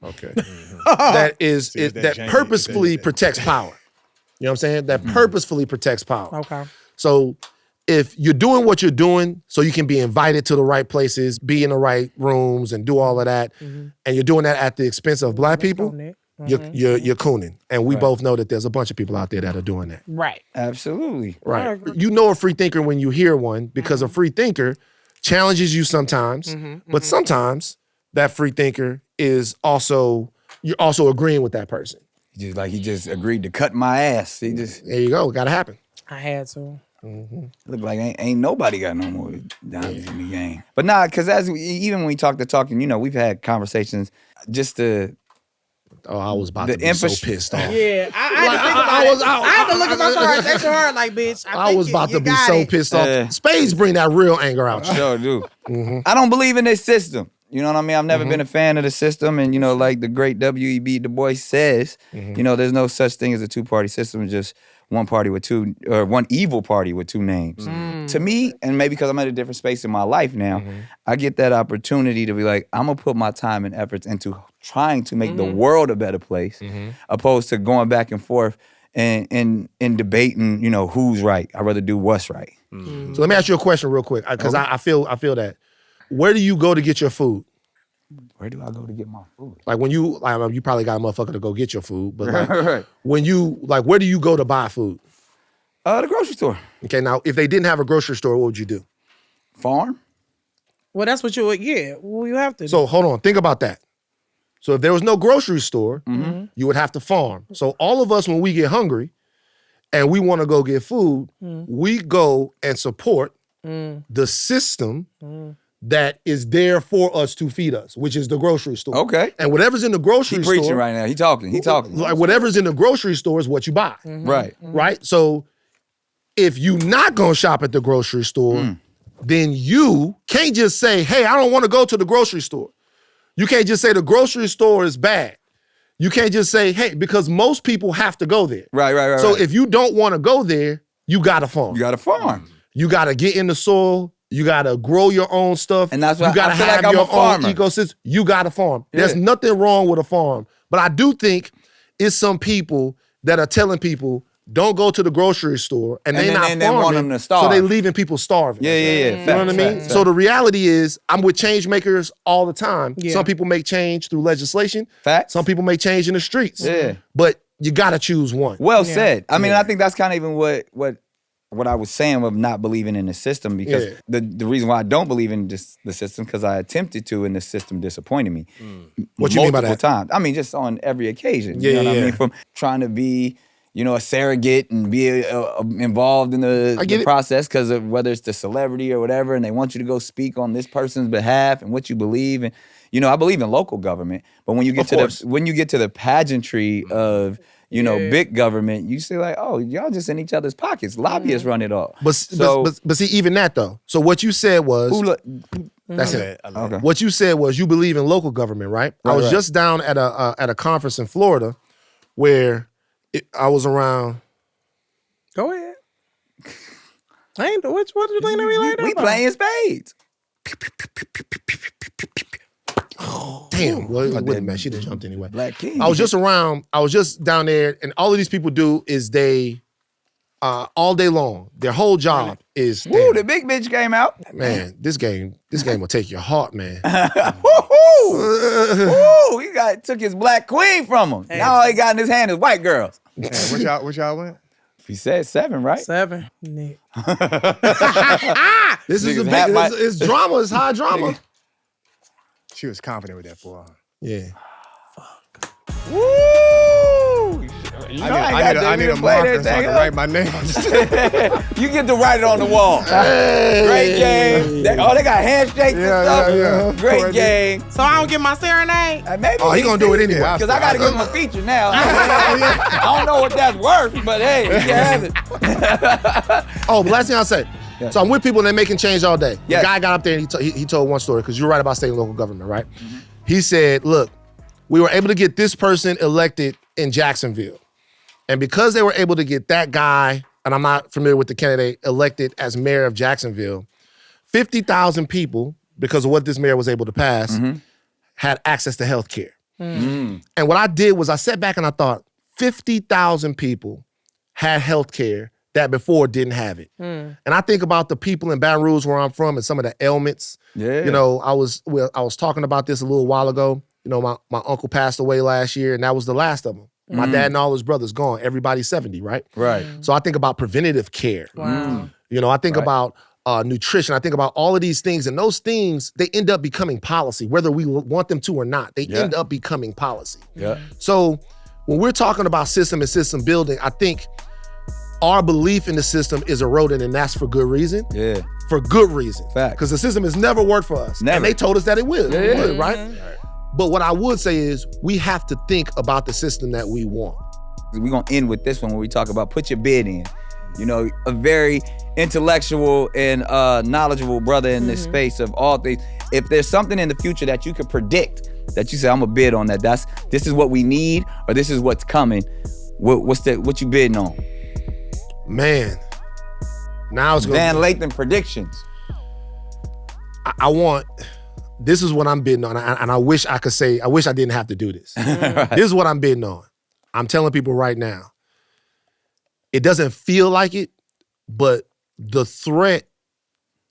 that is See, that janky, purposefully that- protects power. You know what I'm saying? That purposefully protects power. Okay. So if you're doing what you're doing so you can be invited to the right places, be in the right rooms and do all of that, and you're doing that at the expense of black people, Nick. you're cooning. And we both know that there's a bunch of people out there that are doing that. Right. Absolutely. Right. agree. You know a free thinker when you hear one because a free thinker challenges you sometimes, but sometimes that free thinker is also you're also agreeing with that person. He just agreed to cut my ass. He just There you go. Got to happen. I had to. look like ain't nobody got no more diamonds in the game. But nah, because even when we talking, you know, we've had conversations just to. Oh, I was about to be so pissed off. Yeah, I had to look at my cards extra hard, like, bitch. I was about to be so pissed off. Spades bring that real anger out. Sure do. I don't believe in this system. You know what I mean? I've never been a fan of the system. And, you know, like the great W.E.B. Du Bois says, you know, there's no such thing as a two-party system, just one party with two, or one evil party with two names. To me, and maybe because I'm at a different space in my life now, I get that opportunity to be like, I'm going to put my time and efforts into trying to make the world a better place, opposed to going back and forth and debating, you know, who's right. I'd rather do what's right. So let me ask you a question real quick, because I feel that. Where do you go to get your food? Where do I go to get my food? Like when you probably got a motherfucker to go get your food, but like when you, like, where do you go to buy food? The grocery store. Okay, now if they didn't have a grocery store, what would you do? Farm? Well, that's what you would, well, you have to do. So hold on, think about that. So if there was no grocery store, you would have to farm. So all of us, when we get hungry and we want to go get food, we go and support the system that is there for us to feed us, which is the grocery store. Okay. And whatever's in the grocery store. He preaching right now. He talking. Like whatever's in the grocery store is what you buy. Right. Right? So if you not gonna shop at the grocery store, then you can't just say, hey, I don't want to go to the grocery store. You can't just say the grocery store is bad. You can't just say, hey, because most people have to go there. Right. So if you don't want to go there, you gotta farm. You got to farm. You gotta get in the soil. You gotta grow your own stuff. And that's why you gotta I feel have like I'm your a farmer. own ecosystem. You gotta farm. Yeah. There's nothing wrong with a farm. But I do think it's some people that are telling people, don't go to the grocery store, and they not farming, they want them to starve. so they leaving people starving. Yeah. You know what I mean? So the reality is, I'm with change makers all the time. Yeah. Some people make change through legislation. Facts. Some people make change in the streets. Yeah. But you gotta choose one. Well said. I mean, I think that's kind of even what I was saying of not believing in the system, because the reason why I don't believe in the system, because I attempted to, and the system disappointed me. What you mean by that? Multiple times. I mean, just on every occasion. You know what I mean? From trying to be, you know, a surrogate and be involved in the process because of whether it's the celebrity or whatever, and they want you to go speak on this person's behalf and what you believe. And, you know, I believe in local government, but when you get to the pageantry of, you know, big government, you say like, oh, y'all just in each other's pockets. Lobbyists run it all. But see, even that though. So what you said was, that's it. Okay. What you said was you believe in local government, right? I was just down at a conference in Florida where I was around. Go ahead. What you looking at me like that? We playing spades. Damn, well, wait a minute, she done jumped anyway. Black King. I was just down there, and all of these people do is they, all day long, their whole job is. Woo, the big bitch came out. Man, this game will take your heart, man. Woo, he took his black queen from him. Now all he got in his hand is white girls. What y'all went? He said 7, right? 7. Nick. This is it's drama, it's high drama. She was confident with that boy. Yeah. Woo! I need a marker so I can write my name. You get to write it on the wall. Hey. Great game. They got handshakes and stuff. Yeah. Great game. So I don't get my serenade? Maybe He gonna do it anyway. Because I got to give him a feature now. I don't know what that's worth, but hey, you can have it. Oh, but last thing I'll say. Yeah. So I'm with people and they're making change all day. Yes. The guy got up there and he told one story, because you're right about state and local government, right? He said, look, we were able to get this person elected in Jacksonville. And because they were able to get that guy, and I'm not familiar with the candidate, elected as mayor of Jacksonville, 50,000 people, because of what this mayor was able to pass, had access to health care. And what I did was I sat back and I thought, 50,000 people had health care that before didn't have it. And I think about the people in Baton Rouge where I'm from and some of the ailments. Yeah. You know, I was talking about this a little while ago. You know, my uncle passed away last year, and that was the last of them. My dad and all his brothers gone. Everybody's 70, right? Right. So I think about preventative care. Wow. You know, I think about nutrition. I think about all of these things, and those things, they end up becoming policy, whether we want them to or not. They end up becoming policy. Yeah. So when we're talking about system and system building, I think our belief in the system is eroding, and that's for good reason. Yeah. For good reason. Fact. Because the system has never worked for us. Never. And they told us that it will. It Yeah. would, right? But what I would say is we have to think about the system that we want. We're going to end with this one when we talk about put your bid in. You know, a very intellectual and knowledgeable brother in this space of all things. If there's something in the future that you could predict, that you say, I'm going to bid on that, this is what we need, or this is what's coming, what you bidding on? Man, now it's going Van to Lathan predictions. I want, this is what I'm bidding on, and I wish I could say, I wish I didn't have to do this. This is what I'm bidding on. I'm telling people right now, it doesn't feel like it, but the threat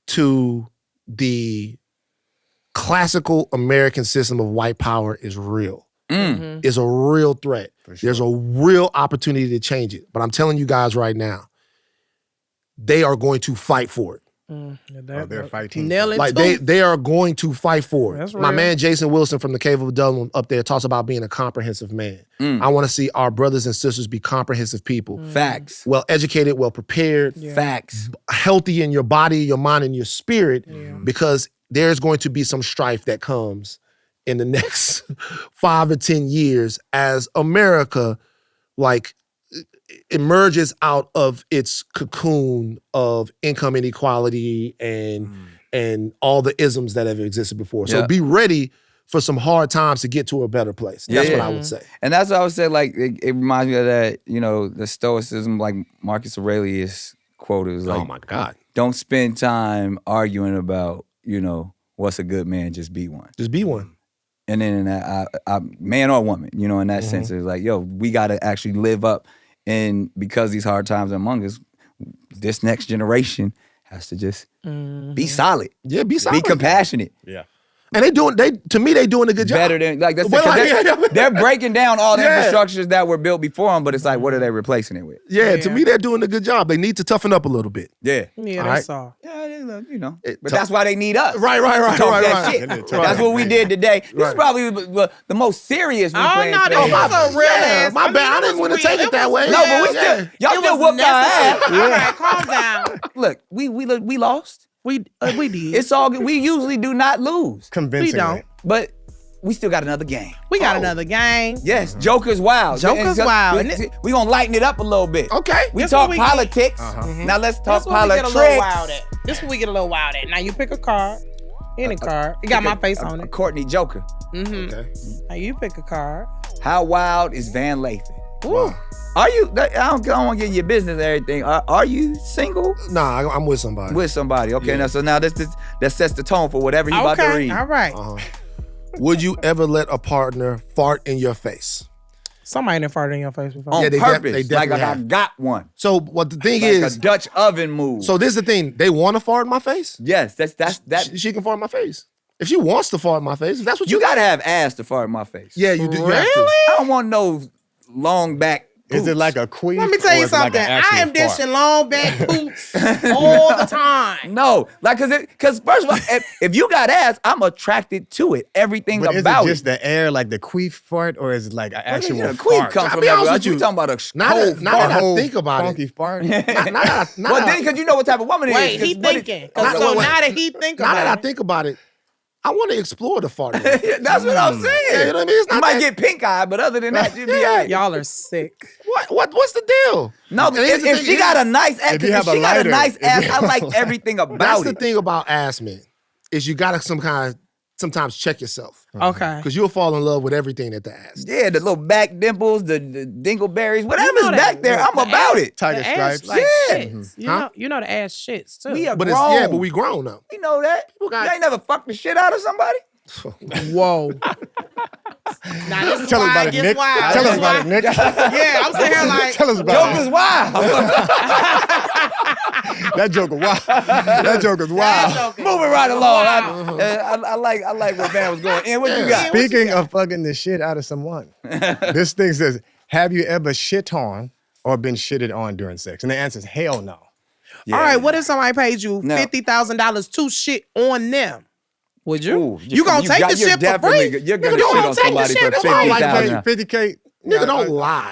to the classical American system of white power is real. It's a real threat. Sure. There's a real opportunity to change it. But I'm telling you guys right now, they are going to fight for it. They're fighting. Like they are going to fight for it. That's My real. man Jason Wilson from the Cave of Dublin up there talks about being a comprehensive man. I want to see our brothers and sisters be comprehensive people. Facts. Well educated, well prepared, Facts. healthy in your body, your mind, and your spirit, because there's going to be some strife that comes in the next 5 or 10 years as America emerges out of its cocoon of income inequality and all the isms that have existed before. So Yeah. be ready for some hard times to get to a better place. That's what I would say. And that's what I would say, like, it reminds me of that, you know, the stoicism, like Marcus Aurelius quote is like, Oh my God. don't spend time arguing about, you know, what's a good man, just be one. Just be one. And then in that, man or woman, you know, in that sense, it's like, yo, we got to actually live up. And because these hard times are among us, this next generation has to just be solid. Yeah, be solid. Be compassionate. Yeah. And they doing a good job. Better than, like, that's Well, like, they're breaking down all the Yeah. infrastructures that were built before them, but it's like, what are they replacing it with? Yeah, to me, they're doing a good job. They need to toughen up a little bit. Yeah. Yeah, All that's right. all. Yeah, you know. It- But that's why they need us. Right. Talk that shit. They need to talk That's that what we shit. did today. This is Right. probably the most serious we Oh, playing no, spades. this was a real ass. My bad. I didn't want to take it that way. No, but we Yeah. still, y'all It still was whooped our ass. necessary. All right, calm down. Look, we lost. We did. It's all good. We usually do not lose, Convincingly. We don't. but we still got another game. We got another game. Yes, Joker's wild. Joker's And wild. We gonna lighten it up a little bit. Okay. We This talk what we get. politics. Now let's talk That's where we get a little wild politics. at. This is where we get a little wild at. Now you pick a card. Any card. It got my face on it. Courtney Joker. Mm-hmm. Okay. Now you pick a card. How wild is Van Lathan? Ooh. Are you? I don't want to get in your business and everything. Are you single Nah, I'm with somebody. with somebody? Okay, Yeah. now so now this that sets the tone for whatever you about to Okay, read. all right. Would you ever let a partner fart in your face? Somebody done farted in your face before. On Yeah, they purpose, they like definitely I have. got one, So what the thing like is, a Dutch oven move. so this is the thing. They want to fart in my face? yes, that She can fart in my face. If she wants to fart in my face, if that's what you gotta have ass to fart in my face. Yeah, you do. You have to. Really? I don't want no long back. Is it poops. like a queef? Let me tell or you is it like something. an actual I am fart? dishing long back poops all the time. No, like cause first of all, if you got ass, I'm attracted to it. Everything But is about it just the air, like the queef fart, or is it like an actual Where the fart? queef come I'll from? be honest everywhere? with you. You talking about a Now cold that- now fart? that I Whole think about it. funky fart. Well, then, because you know what type of woman it Wait, is. he 'cause what it- thinking. Now- So wait. now that he think Now that I about it, think about it, I want to explore the fart. That's what I'm saying. Yeah, you know what I mean? It's You not might that- get pink eye, but other than that, you'll be Yeah. all right. y'all are sick. What's the deal? No, And here's the if thing, she got a nice ass, If you if have she a got a lighter, nice if you ass, have I like everything That's about the it. thing about ass men, is you gotta sometimes check yourself. Okay. Because you'll fall in love with everything at the ass. Yeah, the little back dimples, the dingleberries, whatever You know is that- back there, I'm the about ass- it. Tiger the ass stripes. like Yeah. shits. You know the ass shits too. We are But grown. but we grown up. We know that. got- You ain't never fucked the shit out of somebody. Whoa. Now this is Tell us why about it it, gets Nick. wild. Tell This us is about why- it, Nick. Yeah, I'm sitting here like, Tell us about Joker's it. wild. That joke is wild. That joke is wild. joking. Moving right along. Wow. I like where Van was going. And what you got? Speaking of fucking the shit out of someone, this thing says, have you ever shit on or been shitted on during sex? And the answer is hell no. Yeah. All right, what if somebody paid you No. $50,000 to shit on them? Would you? Ooh, you gonna take the shit for free? You're gonna Nigga, you shit gonna on take the somebody shit for for free. $50,000. 50K. Nigga, don't lie.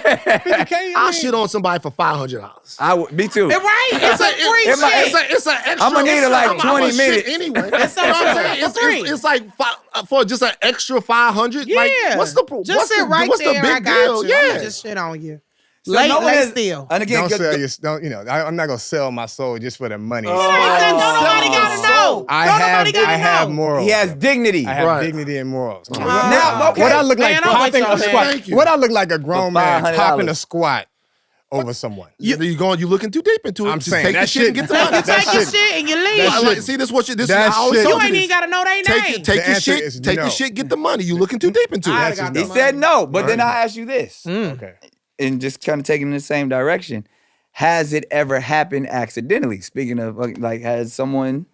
50K. I'll shit on somebody for $500. Me too. Right? It's a free It might- shit. It's an extra. I'ma need it like I'm 20 shit minutes. anyway. It's You know what I'm saying? for free. It's like for just an extra 500. Yeah. Like, what's the just what's sit the, right what's there. the I big got deal? you. Yeah. I'ma just shit on you. So Late no one is- still. And again, Don't sell your, don't, you know, I'm not gonna sell my soul just for the money. Don't nobody gotta know. I Don't have, nobody gotta I have know. morals. he has dignity. I have Right. dignity and morals. Now, okay. What I look like Man, I'm with popping y'all, a man. squat. Thank you. What I look like a grown man $500. popping a squat over someone. You looking too deep into it. I'm Just saying, take that the shit and shit- get the money. You take your shit- shit and you leave. that Like, shit- see, this is what you. This is that I always shit- told You you ain't this. even gotta know their Take name. it, take The your answer shit, is take no. your shit, get the money. You looking too deep into I it. got He no said no, but then Right. I ask you this, Okay. and just kind of taking in the same direction. Has it ever happened accidentally? Speaking of, like, has someone?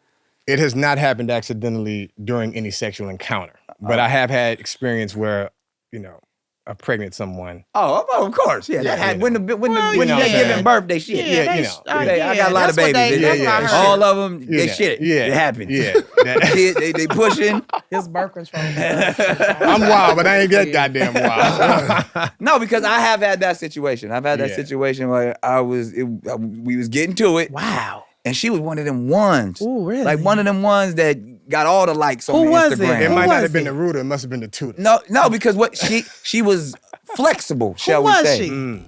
It has not happened accidentally during any sexual encounter, but I have had experience where, you know, I pregnant someone. Oh, of course, yeah. That had when you they're you know, giving yeah. birth, they shit. Yeah, they you sh- know. I got a lot of that's what babies. That's Yeah, what I yeah. heard. All of them, they Yeah, shit it. yeah, It happened. Yeah. Kid, they pushing. His birth control. I'm wild, but I ain't that goddamn wild. No, because I have had that situation. I've had that Yeah. situation where we was getting to it. Wow. And she was one of them ones. Ooh, really? Like one of them ones that got all the likes on Who was it? Instagram. It Who might not was have been it? the rooter, it must have been the tutor. No, because what she was flexible, shall we was say. she?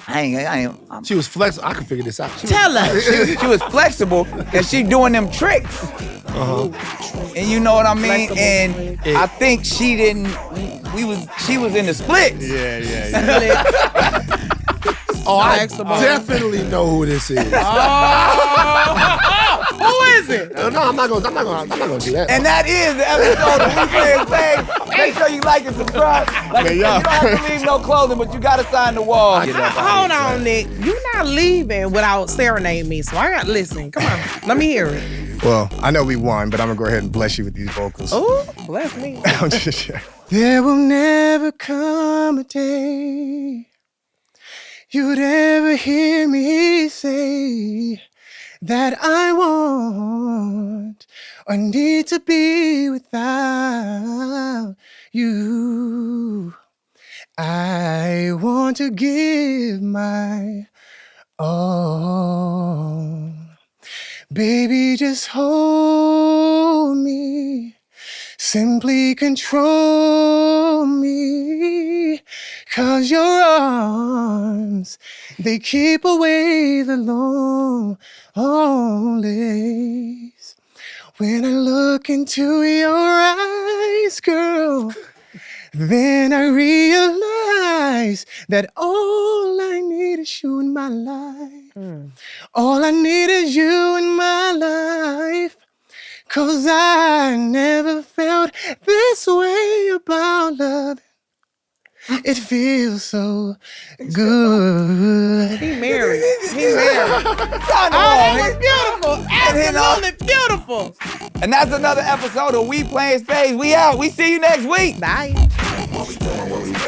I ain't She was flexible. I can figure this out. Tell us. she was flexible and she doing them tricks. And you know what I mean? Flexible And tricks. I think she didn't she was in the splits. Yeah. Oh, I Flexible. definitely know who this is. Who is it? No, I'm not gonna do that. And that is the episode of We Playin Spades. Make sure you like and subscribe. Like, Man, you y'all don't have to leave no clothing, but you gotta sign the wall. Hold on, Nick. You're not leaving without serenading me. So I got listen. Come on. Let me hear it. Well, I know we won, but I'm gonna go ahead and bless you with these vocals. Ooh, bless me. I'm just There will never come a day you'd ever hear me say that I want or need to be without you. I want to give my all. Baby, just hold me. Simply control me, 'cause your arms, they keep away the lonelies. When I look into your eyes, girl, then I realize that all I need is you in my life. All I need is you in my life. 'Cause I never felt this way about love. It feels so good. He married. He married. Sign the Oh, wall, that nigga. was beautiful. Absolutely beautiful. And that's another episode of We Playin Spades. We out. We see you next week. Bye. What we doing, what we doing.